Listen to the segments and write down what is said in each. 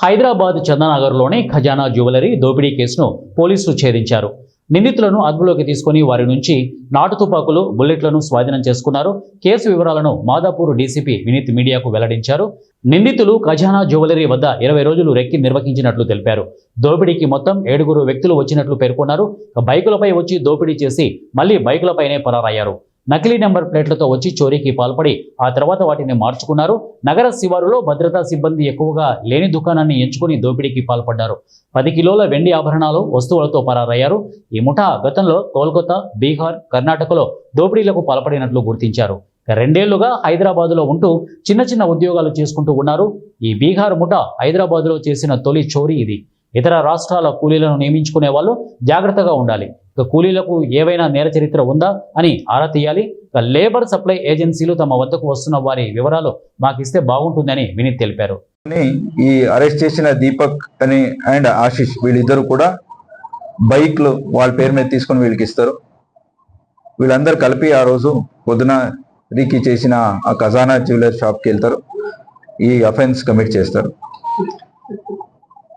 హైదరాబాద్ చందానగర్లోని ఖజానా జ్యువెలరీ దోపిడీ కేసును పోలీసులు ఛేదించారు. నిందితులను అదుపులోకి తీసుకుని వారి నుంచి నాటు తుపాకులు, బుల్లెట్లను స్వాధీనం చేసుకున్నారు. కేసు వివరాలను మాదాపూర్ డీసీపీ వినీత్ మీడియాకు వెల్లడించారు. నిందితులు ఖజానా జ్యువెలరీ వద్ద 20 రోజులు రెక్కి నిర్వహించినట్లు తెలిపారు. దోపిడీకి మొత్తం 7 వ్యక్తులు వచ్చినట్లు పేర్కొన్నారు. బైకులపై వచ్చి దోపిడీ చేసి మళ్లీ బైకులపైనే పరారయ్యారు. నకిలీ నెంబర్ ప్లేట్లతో వచ్చి చోరీకి పాల్పడి ఆ తర్వాత వాటిని మార్చుకున్నారు. నగర శివారులో భద్రతా సిబ్బంది ఎక్కువగా లేని దుకాణాన్ని ఎంచుకుని దోపిడీకి పాల్పడ్డారు. 10 కిలోల వెండి ఆభరణాలు, వస్తువులతో పరారయ్యారు. ఈ ముఠా గతంలో కోల్కతా, బీహార్, కర్ణాటకలో దోపిడీలకు పాల్పడినట్లు గుర్తించారు. 2 ఏళ్లుగా హైదరాబాదులో ఉంటూ చిన్న ఉద్యోగాలు చేసుకుంటూ ఉన్నారు. ఈ బీహార్ ముఠా హైదరాబాదులో చేసిన తొలి చోరీ ఇది. ఇతర రాష్ట్రాల కూలీలను నియమించుకునే వాళ్ళు జాగ్రత్తగా ఉండాలి. కూలీలకు ఏవైనా నేర చరిత్ర ఉందా అని ఆరా తీయాలి. లేబర్ సప్లై ఏజెన్సీలు తమ వద్దకు వస్తున్న వారి వివరాలు మాకిస్తే బాగుంటుందని వినీత్ తెలిపారు. ఈ అరెస్ట్ చేసిన దీపక్ అని అండ్ ఆశిష్ వీళ్ళిద్దరు కూడా బైక్లు వాళ్ళ పేరు మీద తీసుకొని వీళ్ళకి ఇస్తారు. వీళ్ళందరూ కలిపి ఆ రోజు పొద్దున రీకి చేసిన ఆ ఖజానా జ్యువెలర్ షాప్కి వెళ్తారు. ఈ అఫెన్స్ కమిట్ చేస్తారు.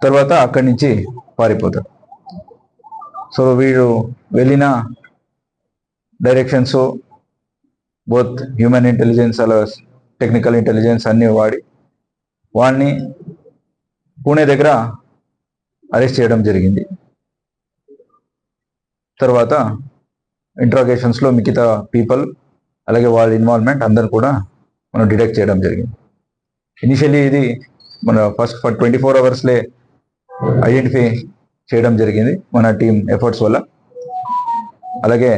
తర్వాత అక్కడి నుంచి పారిపోతారు. సో వీడు వెళ్ళిన డైరెక్షన్స్ బోత్ హ్యూమన్ ఇంటెలిజెన్స్ అలా టెక్నికల్ ఇంటెలిజెన్స్ అన్నీ వాడిని పూణే దగ్గర అరెస్ట్ చేయడం జరిగింది. తర్వాత ఇంట్రాగేషన్స్లో మిగతా పీపుల్ అలాగే వాళ్ళ ఇన్వాల్వ్మెంట్ అందరు కూడా మనం డిటెక్ట్ చేయడం జరిగింది. ఇనిషియల్లీ ఇది మన ఫస్ట్ 24 అవర్స్లే ఐడెంటిఫై చేయడం జరిగింది మన టీం ఎఫర్ట్స్ వల్ల. అలాగే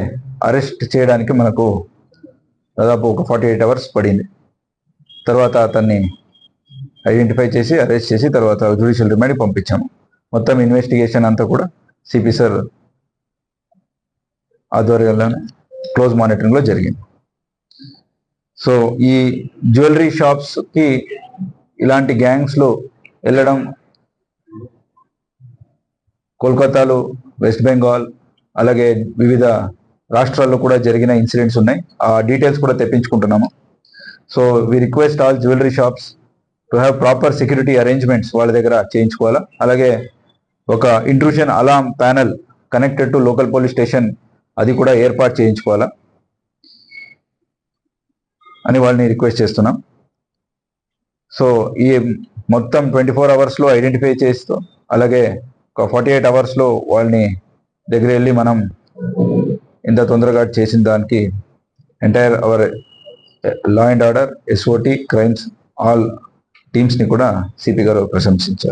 అరెస్ట్ చేయడానికి మనకు దాదాపు ఒక 48 అవర్స్ పడింది. తర్వాత అతన్ని ఐడెంటిఫై చేసి అరెస్ట్ చేసి తర్వాత జ్యుడిషియల్ రిమాండ్కి పంపించాము. మొత్తం ఇన్వెస్టిగేషన్ అంతా కూడా సిపి సార్ ఆధ్వర్యంలో క్లోజ్ మానిటరింగ్లో జరిగింది. సో ఈ జ్యువెలరీ షాప్స్కి ఇలాంటి గ్యాంగ్స్లో వెళ్ళడం కోల్కతాలో, వెస్ట్ బెంగాల్ అలాగే వివిధ రాష్ట్రాల్లో కూడా జరిగిన ఇన్సిడెంట్స్ ఉన్నాయి. ఆ డీటెయిల్స్ కూడా తెప్పించుకుంటున్నాము. So we request all jewellery shops to have proper security arrangements వాళ్ళ దగ్గర చేయించుకోవాలా. అలాగే ఒక intrusion alarm panel connected to local police station అది కూడా ఏర్పాటు చేయించుకోవాలా అని వాళ్ళని రిక్వెస్ట్ చేస్తున్నాం. సో ఈ మొత్తం 24 అవర్స్లో ఐడెంటిఫై చేస్తూ అలాగే ఒక 48 అవర్స్లో వాళ్ళని దగ్గర వెళ్ళి మనం ఇంత తొందరగా చేసిన దానికి entire our law and order, SOT, crimes all టీమ్స్ని కూడా సిపి గారు ప్రశంసించారు.